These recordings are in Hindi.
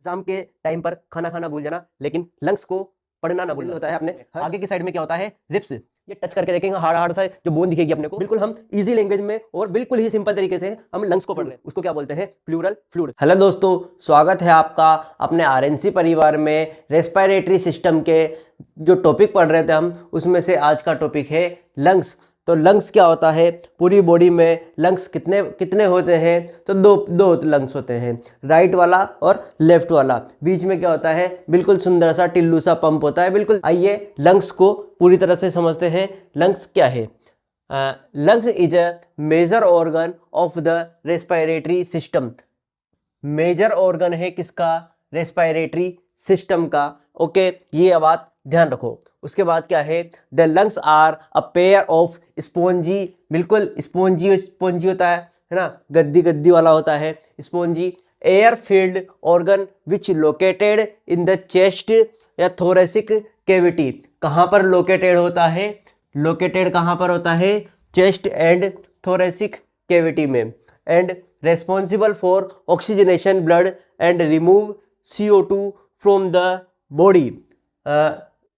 एग्जाम के टाइम पर खाना खाना भूल जाना, लेकिन लंग्स को पढ़ना ना भूलना होता है। अपने आगे की साइड में क्या होता है, रिप्स, ये टच करके देखेंगे, हार्ड हार्ड सा जो बोन दिखेगी अपने को, बिल्कुल हम इजी लैंग्वेज में और बिल्कुल ही सिंपल तरीके से हम लंग्स को पढ़ रहे हैं, उसको क्या बोलते हैं, प्लूरल फ्लूइड। हेलो दोस्तों, स्वागत है आपका अपने आरएनसी परिवार में। रेस्पिरेटरी सिस्टम के जो टॉपिक पढ़ रहे थे हम, उसमें से आज का टॉपिक है लंग्स। तो लंग्स क्या होता है, पूरी बॉडी में लंग्स कितने कितने होते हैं, तो दो लंग्स होते हैं, राइट वाला और लेफ्ट वाला। बीच में क्या होता है, बिल्कुल सुंदर सा टिल्लू सा पंप होता है। बिल्कुल, आइए लंग्स को पूरी तरह से समझते हैं। लंग्स क्या है? Lungs is a major organ of the respiratory system. Major organ है किसका? रेस्पिरेटरी सिस्टम का। ओके, ये बात ध्यान रखो। उसके बाद क्या है, the lungs are a pair of spongy, बिल्कुल स्पॉन्जी स्पॉन्जी होता है ना, गद्दी गद्दी वाला होता है spongy, air filled organ which located in the chest या थोरेसिक कैविटी। कहाँ पर लोकेटेड होता है? लोकेटेड कहाँ पर होता है? चेस्ट एंड थोरेसिक कैविटी में। And responsible for oxygenation blood and remove CO2 from the body.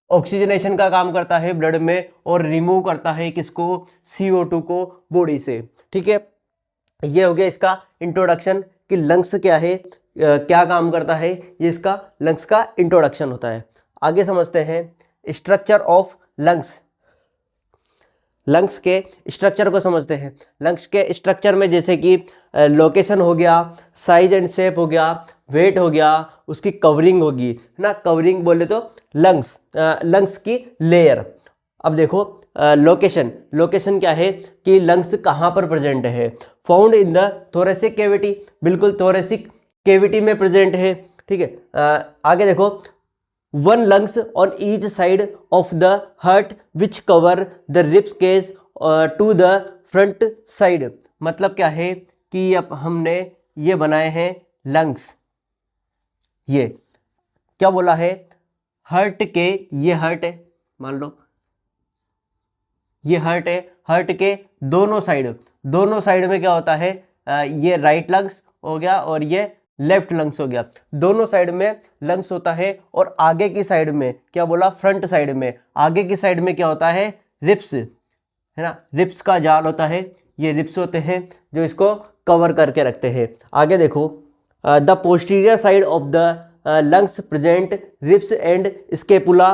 Oxygenation का काम करता है ब्लड में और रिमूव करता है किसको? CO2 को बॉडी से। ठीक है, ये हो गया इसका इंट्रोडक्शन कि लंग्स क्या है, क्या काम करता है। ये इसका लंग्स का इंट्रोडक्शन होता है। आगे समझते हैं स्ट्रक्चर ऑफ लंग्स। लंग्स के स्ट्रक्चर को समझते हैं। लंग्स के स्ट्रक्चर में जैसे कि लोकेशन हो गया, साइज एंड शेप हो गया, वेट हो गया, उसकी कवरिंग होगी, है ना। कवरिंग बोले तो लंग्स, लंग्स की लेयर। अब देखो लोकेशन, लोकेशन क्या है कि लंग्स कहाँ पर प्रेजेंट है? Found in the thoracic cavity, बिल्कुल थोरेसिक कैविटी में प्रेजेंट है। ठीक है, आगे देखो, one lungs on each side of the heart which cover the ribs case to the front side. मतलब क्या है कि अब हमने ये बनाए हैं लंग्स। ये क्या बोला है? हार्ट के, ये हार्ट है, मान लो ये हार्ट है, हार्ट के दोनों साइड में क्या होता है, ये राइट लंग्स हो गया और ये लेफ्ट लंग्स हो गया। दोनों साइड में लंग्स होता है। और आगे की साइड में क्या बोला? फ्रंट साइड में। आगे की साइड में क्या होता है? रिप्स, है ना, रिप्स का जाल होता है। ये रिप्स होते हैं जो इसको कवर करके रखते हैं। आगे देखो, द posterior side of the lungs present ribs and scapula.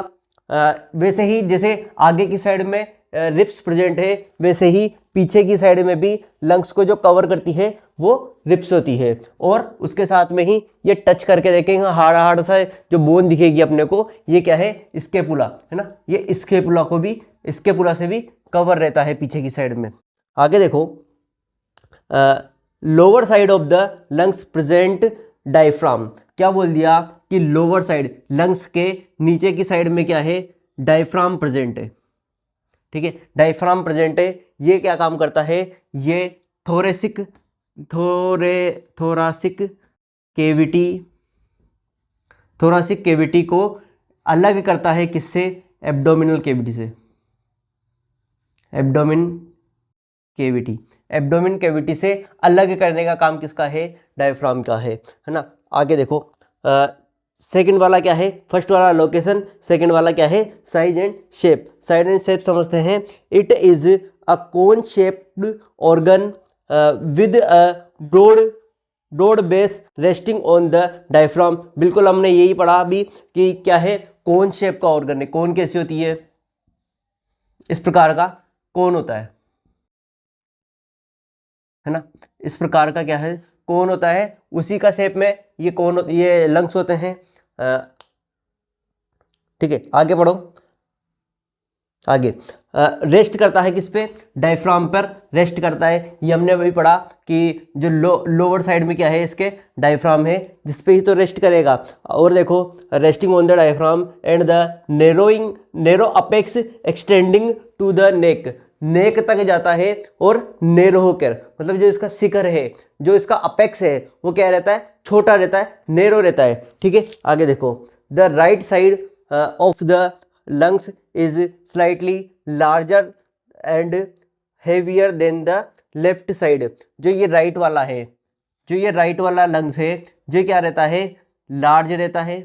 वैसे ही जैसे आगे की साइड में रिप्स प्रेजेंट है, वैसे ही पीछे की साइड में भी लंग्स को जो कवर करती है वो रिप्स होती है। और उसके साथ में ही ये टच करके देखेंगे, हार्ड हार्ड सा जो बोन दिखेगी अपने को, ये क्या है? स्केपुला, है ना। ये स्केपुला को भी, स्केपुला से भी कवर रहता है पीछे की साइड में। आगे देखो, lower side of the lungs present diaphragm. क्या बोल दिया कि लोअर साइड, लंग्स के नीचे की साइड में क्या है? डायफ्राम प्रेजेंट है। ठीक है, डायफ्राम प्रेजेंट है। ये क्या काम करता है? ये थोरेसिक कैविटी को अलग करता है किससे? एब्डोमिनल कैविटी से। एब्डोमिन कैविटी से अलग करने का काम किसका है? डायफ्राम का है ना। आगे देखो, सेकंड वाला क्या है? फर्स्ट वाला लोकेशन, सेकंड वाला क्या है? Size and shape. Size and shape समझते हैं। It is a cone shaped organ with a broad base resting on the diaphragm. बिल्कुल, हमने यही पढ़ा अभी कि क्या है? कोन शेप का ऑर्गन है। कोन कैसी होती है? इस प्रकार का कोन होता है ना। इस प्रकार का क्या है? कोन होता है। उसी का शेप में ये कोन, ये लंग्स होते हैं। ठीक है, आगे पढ़ो। आगे रेस्ट करता है किस पे? डायफ्राम पर रेस्ट करता है। ये हमने अभी पढ़ा कि जो लोअर साइड में क्या है इसके? डायफ्राम है, जिस पे ही तो रेस्ट करेगा। और देखो, resting on the diaphragm and the narrow apex extending to the neck तक जाता है और नैरो होकर, मतलब जो इसका शिखर है, जो इसका अपेक्स है, वो क्या रहता है? छोटा रहता है, नैरो रहता है। ठीक है, आगे देखो, the right side of the lungs is slightly larger and heavier than the left side। जो ये राइट वाला है, जो ये राइट वाला लंग्स है, जो क्या रहता है? लार्ज रहता है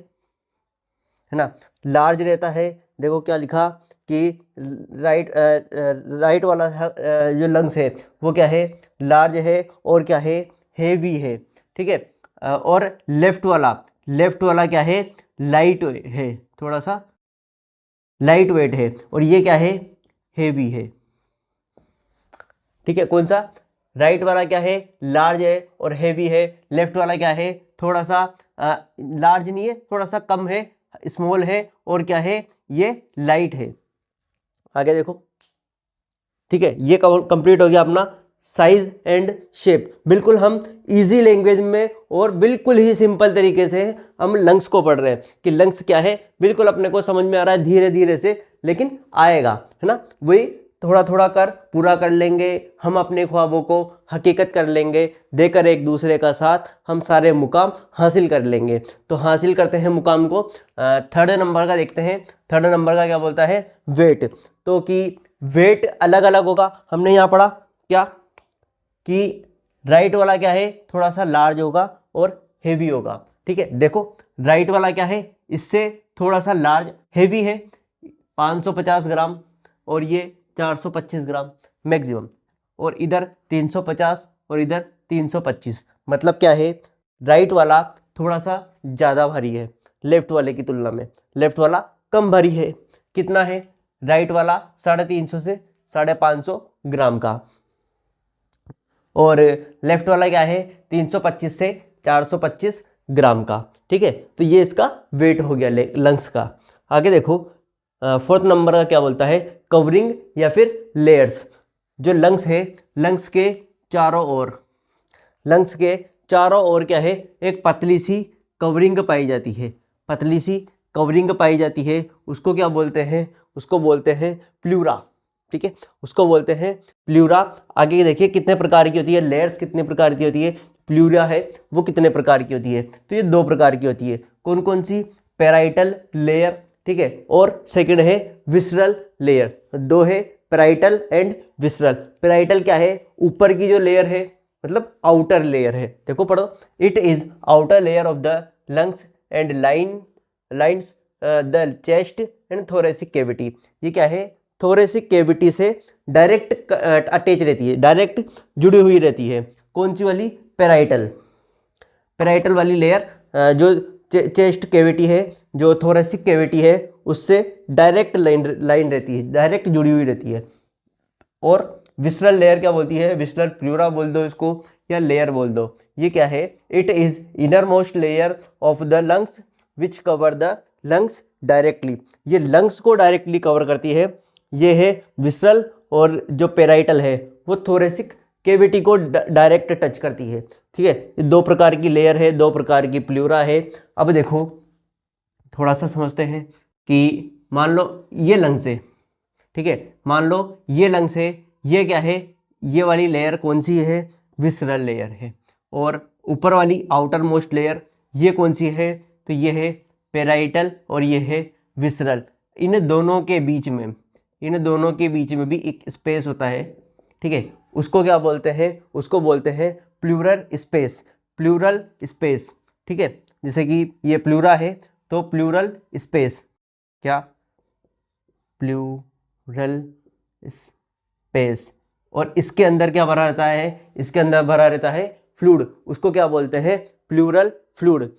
ना, लार्ज रहता है। देखो क्या लिखा कि राइट वाला जो लंग्स है वो क्या है, लार्ज है और क्या है, हेवी है, ठीक है। और लेफ्ट वाला क्या है, लाइट है, थोड़ा सा लाइट वेट है, और ये क्या है, हेवी है, ठीक है। कौन सा, राइट वाला क्या है, लार्ज है और हेवी है, लेफ्ट वाला क्या है, थोड़ा सा लार्ज नहीं है, थोड़ा सा कम है, स्मॉल है, और क्या है, ये लाइट है। आगे देखो, ठीक है, ये कंप्लीट हो गया अपना साइज एंड शेप। बिल्कुल हम इजी लैंग्वेज में और बिल्कुल ही सिंपल तरीके से हम लंग्स को पढ़ रहे हैं कि लंग्स क्या है, बिल्कुल अपने को समझ में आ रहा है धीरे धीरे से, लेकिन आएगा, है ना। वही थोड़ा थोड़ा कर पूरा कर लेंगे, हम अपने ख्वाबों को हकीकत कर लेंगे, देकर एक दूसरे का साथ हम सारे मुकाम हासिल कर लेंगे। तो हासिल करते हैं मुकाम को। थर्ड नंबर का देखते हैं। थर्ड नंबर का क्या बोलता है, वेट। तो कि वेट अलग अलग होगा, हमने यहाँ पढ़ा क्या कि राइट वाला क्या है, थोड़ा सा लार्ज होगा और हेवी होगा, ठीक है। देखो राइट वाला क्या है, इससे थोड़ा सा लार्ज, हेवी है 550 ग्राम, और ये 425 ग्राम मैक्सिमम, और इधर 350 और इधर 325। मतलब क्या है, राइट वाला थोड़ा सा ज़्यादा भारी है लेफ्ट वाले की तुलना में, लेफ्ट वाला कम भारी है। कितना है, राइट वाला 350 से 550 ग्राम का, और लेफ्ट वाला क्या है 325 से 425 ग्राम का, ठीक है। तो ये इसका वेट हो गया लंग्स का। आगे देखो, फोर्थ नंबर का क्या बोलता है, कवरिंग या फिर लेयर्स। जो लंग्स है, लंग्स के चारों ओर, लंग्स के चारों ओर क्या है, एक पतली सी कवरिंग पाई जाती है, पतली सी कवरिंग पाई जाती है। उसको क्या बोलते हैं, उसको बोलते हैं प्लूरा, ठीक है, उसको बोलते हैं प्लूरा। आगे देखिए कितने प्रकार की होती है, लेयर्स कितने प्रकार की होती है, प्लूरा है वो कितने प्रकार की होती है। तो ये 2 प्रकार की होती है। कौन कौन सी, पैराइटल लेयर, ठीक है, और सेकंड है विसरल लेयर। 2 है पैराइटल एंड विसरल। पैराइटल क्या है, ऊपर की जो लेयर है, मतलब आउटर लेयर है। देखो पढ़ो, it is outer layer of the lungs and lines the chest and thoracic cavity. ये क्या है, थोरेसिक कैविटी से डायरेक्ट अटैच रहती है, डायरेक्ट जुड़ी हुई रहती है। कौन सी वाली, पैराइटल, पैराइटल वाली लेयर जो चेस्ट कैविटी है, जो थोरेसिक कैविटी है, उससे डायरेक्ट लाइन रहती है, डायरेक्ट जुड़ी हुई रहती है। और विसरल लेयर क्या बोलती है, विसरल प्लूरा बोल दो इसको या लेयर बोल दो। ये क्या है, it is inner most layer of the lungs which cover the lungs directly. ये लंग्स को डायरेक्टली कवर करती है। ये है विसरल, और जो पैराइटल है वो थोरेसिक कैविटी को डायरेक्ट टच करती है, ठीक है। ये 2 प्रकार की लेयर है, 2 प्रकार की प्लूरा है। अब देखो थोड़ा सा समझते हैं कि मान लो ये लंग्स है, ठीक है, मान लो ये लंग्स है, ये क्या है, ये वाली लेयर कौन सी है, विसरल लेयर है। और ऊपर वाली आउटर मोस्ट लेयर ये कौन सी है, तो ये है पैराइटल और ये है विसरल। इन दोनों के बीच में, इन दोनों के बीच में भी एक स्पेस होता है, ठीक है, उसको क्या बोलते हैं, उसको बोलते हैं प्लूरल स्पेस, प्लूरल स्पेस, ठीक है। जैसे कि ये प्लूरा है तो प्लूरल स्पेस, क्या, प्लूरल स्पेस। और इसके अंदर क्या भरा रहता है, इसके अंदर भरा रहता है फ्लूइड, उसको क्या बोलते हैं, प्लूरल फ्लूइड।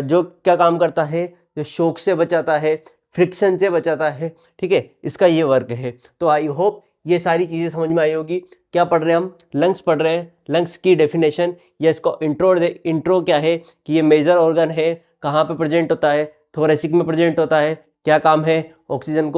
जो क्या काम करता है, जो शॉक से बचाता है, फ्रिक्शन से बचाता है, ठीक है, इसका ये वर्क है। तो आई होप ये सारी चीज़ें समझ में आई होगी। क्या पढ़ रहे हैं हम, लंग्स पढ़ रहे हैं, लंग्स की डेफिनेशन या इसको इंट्रो क्या है कि ये मेजर ऑर्गन है, कहाँ पे प्रेजेंट होता है, थोरेसिक में प्रेजेंट होता है, क्या काम है, ऑक्सीजन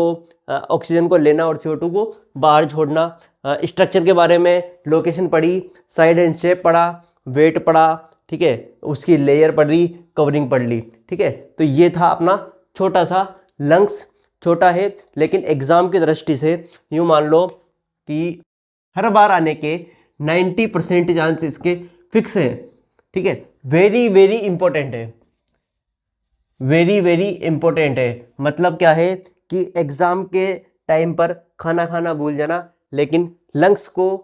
को लेना और CO2 को बाहर छोड़ना। स्ट्रक्चर के बारे में लोकेशन पढ़ी, साइड एंड शेप पढ़ा, वेट पढ़ा, ठीक है, उसकी लेयर पढ़ ली, कवरिंग पढ़ ली, ठीक है। तो ये था अपना छोटा सा लंग्स। छोटा है लेकिन एग्जाम की दृष्टि से यूँ मान लो कि हर बार आने के 90% चांस इसके फिक्स है, ठीक है। वेरी वेरी इंपॉर्टेंट है, वेरी वेरी इंपॉर्टेंट है। मतलब क्या है कि एग्जाम के टाइम पर खाना खाना भूल जाना, लेकिन लंग्स को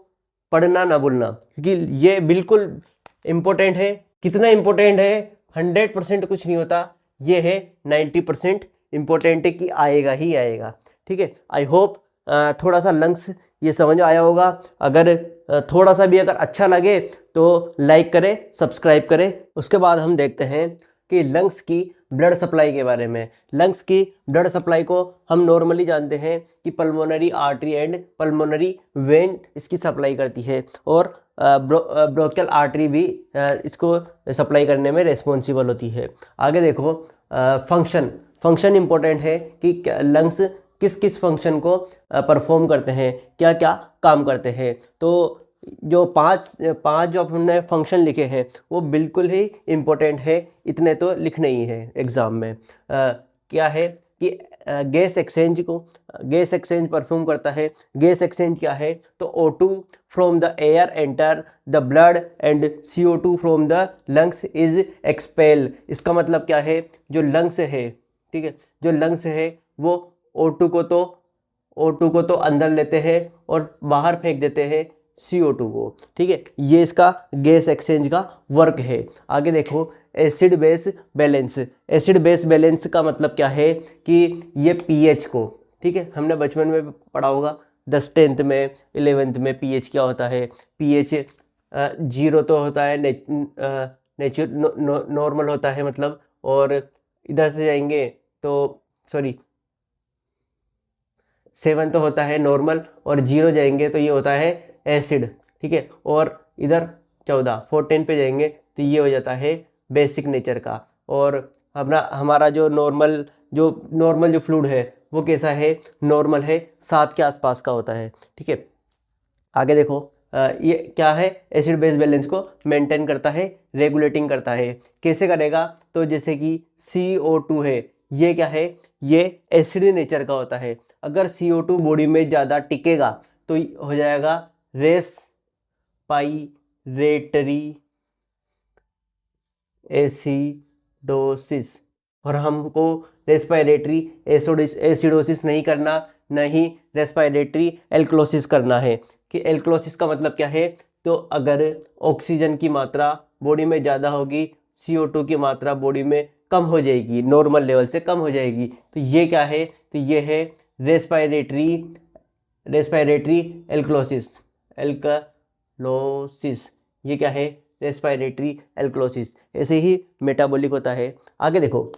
पढ़ना ना भूलना, क्योंकि ये बिल्कुल इंपॉर्टेंट है। कितना इंपॉर्टेंट है, 100% कुछ नहीं होता, ये है 90% इम्पोर्टेंट है कि आएगा ही आएगा। ठीक है, आई होप थोड़ा सा लंग्स ये समझ आया होगा। अगर थोड़ा सा भी अगर अच्छा लगे तो लाइक करें, सब्सक्राइब करें। उसके बाद हम देखते हैं कि लंग्स की ब्लड सप्लाई के बारे में। लंग्स की ब्लड सप्लाई को हम नॉर्मली जानते हैं कि pulmonary artery and pulmonary vein इसकी सप्लाई करती है, और ब्रोकियल आर्टरी भी इसको सप्लाई करने में रिस्पॉन्सिबल होती है। आगे देखो, फंक्शन इंपॉर्टेंट है कि लंग्स किस किस फंक्शन को परफॉर्म करते हैं, क्या क्या काम करते हैं। तो जो पांच जो हमने फंक्शन लिखे हैं वो बिल्कुल ही इम्पोर्टेंट है, इतने तो लिखने ही है एग्ज़ाम में। क्या है कि गैस एक्सचेंज परफॉर्म करता है। गैस एक्सचेंज क्या है, तो O2 from the air enter the blood and CO2 from the lungs is expel. इसका मतलब क्या है, जो लंग्स है, ठीक है, जो लंग्स है वो O2 को तो अंदर लेते हैं और बाहर फेंक देते हैं CO2 को। ठीक है, ये इसका गैस एक्सचेंज का वर्क है। आगे देखो, एसिड बेस बैलेंस का मतलब क्या है कि ये pH को, ठीक है, हमने बचपन में पढ़ा होगा 10th में 11th में pH क्या होता है। pH 0 तो होता है नॉर्मल होता है मतलब, और इधर से जाएंगे तो सॉरी 7 तो होता है नॉर्मल, और 0 जाएंगे तो ये होता है एसिड। ठीक है, और इधर 14 पे जाएंगे तो ये हो जाता है बेसिक नेचर का। और हमारा जो नॉर्मल जो फ्लूइड है वो कैसा है, नॉर्मल है, 7 के आसपास का होता है। ठीक है, आगे देखो, ये क्या है, एसिड बेस बैलेंस को मेंटेन करता है, रेगुलेटिंग करता है। कैसे करेगा, तो जैसे कि CO2 है, ये क्या है, ये एसिड नेचर का होता है। अगर CO2 बॉडी में ज़्यादा टिकेगा तो हो जाएगा रेस्पाइरेटरी एसिडोसिस, और हमको रेस्पायरेटरी एसिडोसिस नहीं करना, नहीं रेस्पायरेटरी एल्कलोसिस करना है। कि एल्कलोसिस का मतलब क्या है, तो अगर ऑक्सीजन की मात्रा बॉडी में ज़्यादा होगी, CO2 की मात्रा बॉडी में कम हो जाएगी, नॉर्मल लेवल से कम हो जाएगी, तो ये क्या है, तो ये है रेस्पायरेटरी एल्कलोसिस। ये क्या है, रेस्पायरेटरी एल्कलोसिस। ऐसे ही मेटाबॉलिक होता है। आगे देखो,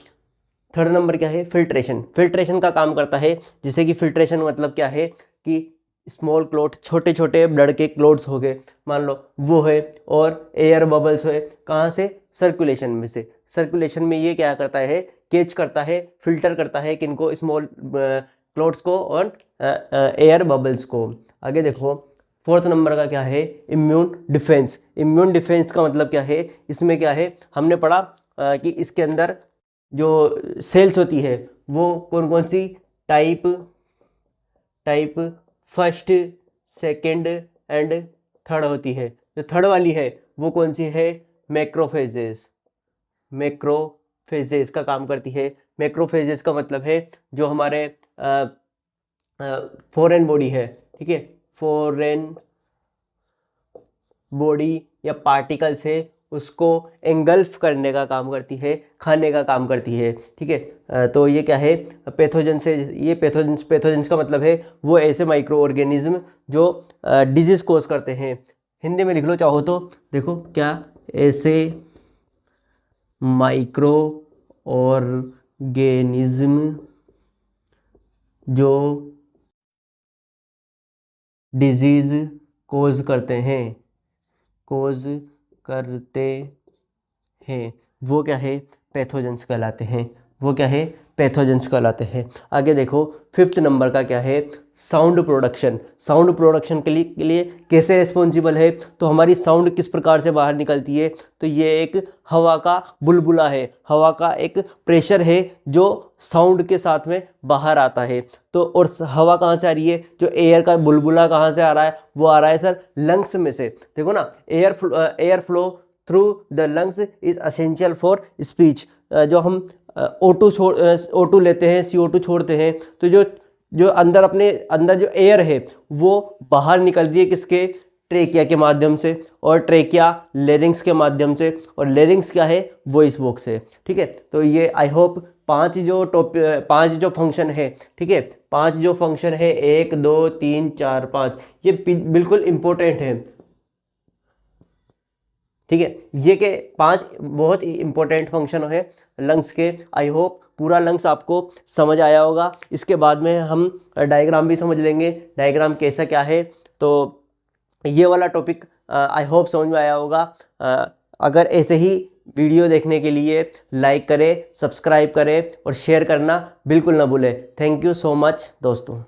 3rd नंबर क्या है, फिल्ट्रेशन का काम करता है। जैसे कि फिल्ट्रेशन मतलब क्या है कि स्मॉल क्लॉट, छोटे छोटे ब्लड के क्लॉट्स हो गए, मान लो वो है, और एयर बबल्स है, कहाँ से, सर्कुलेशन में से। सर्कुलेशन में ये क्या करता है, कैच करता है, फिल्टर करता है किनको, स्मॉल क्लॉट्स को और एयर बबल्स को। आगे देखो, 4th नंबर का क्या है, इम्यून डिफेंस का मतलब क्या है, इसमें क्या है, हमने पढ़ा कि इसके अंदर जो सेल्स होती है वो कौन कौन सी, type 1st, 2nd and 3rd होती है। जो 3rd वाली है वो कौन सी है, मैक्रोफेजेस का काम करती है। मैक्रोफेजेस का मतलब है जो हमारे फॉरेन बॉडी है, ठीक है, फॉरेन बॉडी या पार्टिकल्स है उसको एंगल्फ करने का काम करती है, खाने का काम करती है। ठीक है, तो ये क्या है, पैथोजन से, ये पैथोजन्स का मतलब है वो ऐसे माइक्रो ऑर्गेनिज्म जो डिजीज कोज करते हैं। हिंदी में लिख लो चाहो तो, देखो क्या, ऐसे माइक्रो ऑर्गेनिज्म जो डिजीज कोज करते हैं, वो क्या है, पैथोजेंस कहलाते हैं। आगे देखो, 5th नंबर का क्या है, साउंड प्रोडक्शन के लिए कैसे रिस्पॉन्सिबल है, तो हमारी साउंड किस प्रकार से बाहर निकलती है, तो ये एक हवा का बुलबुला है, हवा का एक प्रेशर है जो साउंड के साथ में बाहर आता है। तो और हवा कहाँ से आ रही है, जो एयर का बुलबुला कहाँ से आ रहा है, वो आ रहा है सर लंग्स में से। देखो ना, air flow through the lungs is essential for speech. जो हम O2 लेते हैं, CO2 छोड़ते हैं, तो जो अंदर जो एयर है वो बाहर निकलती है, किसके, ट्रेकिया के माध्यम से, और ट्रेकिया लेरिंग्स के माध्यम से, और लेरिंग्स क्या है, वॉइस बॉक्स है। ठीक है, तो ये आई होप 5 जो फंक्शन है, ठीक है, 5 जो फंक्शन है, 1 2 3 4 5, ये बिल्कुल इंपॉर्टेंट है। ठीक है, ये के 5 बहुत ही इंपॉर्टेंट फंक्शन है लंग्स के। आई होप पूरा लंग्स आपको समझ आया होगा। इसके बाद में हम डायग्राम भी समझ लेंगे, डायग्राम कैसा क्या है। तो ये वाला टॉपिक आई होप समझ में आया होगा। अगर ऐसे ही वीडियो देखने के लिए लाइक करें, सब्सक्राइब करें और शेयर करना बिल्कुल ना भूलें। थैंक यू सो मच दोस्तों।